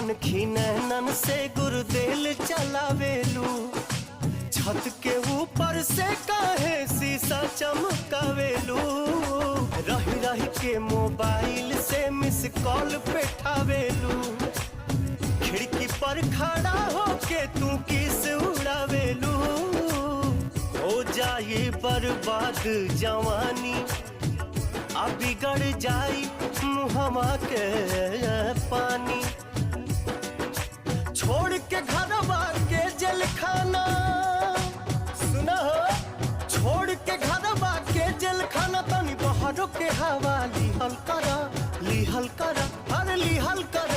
कनखी नैनन से गुरुदेल चलावेलू, छत के ऊपर से काहे शीशा चमकावेलू। रही रही के मोबाइल से मिस कॉल पेठावेलू, खिड़की पर खड़ा होके तू किस उड़ावेलू। हो जाए बर्बाद जवानी, आ बिगड़ जाई मुहमा के पानी। छोड़ के घरवा के जेल खाना, सुना हो, छोड़ के घरवा के जेल खाना, तनी बहरों के हवा लिहल करा, लिहल करा, अरे लिहल करा।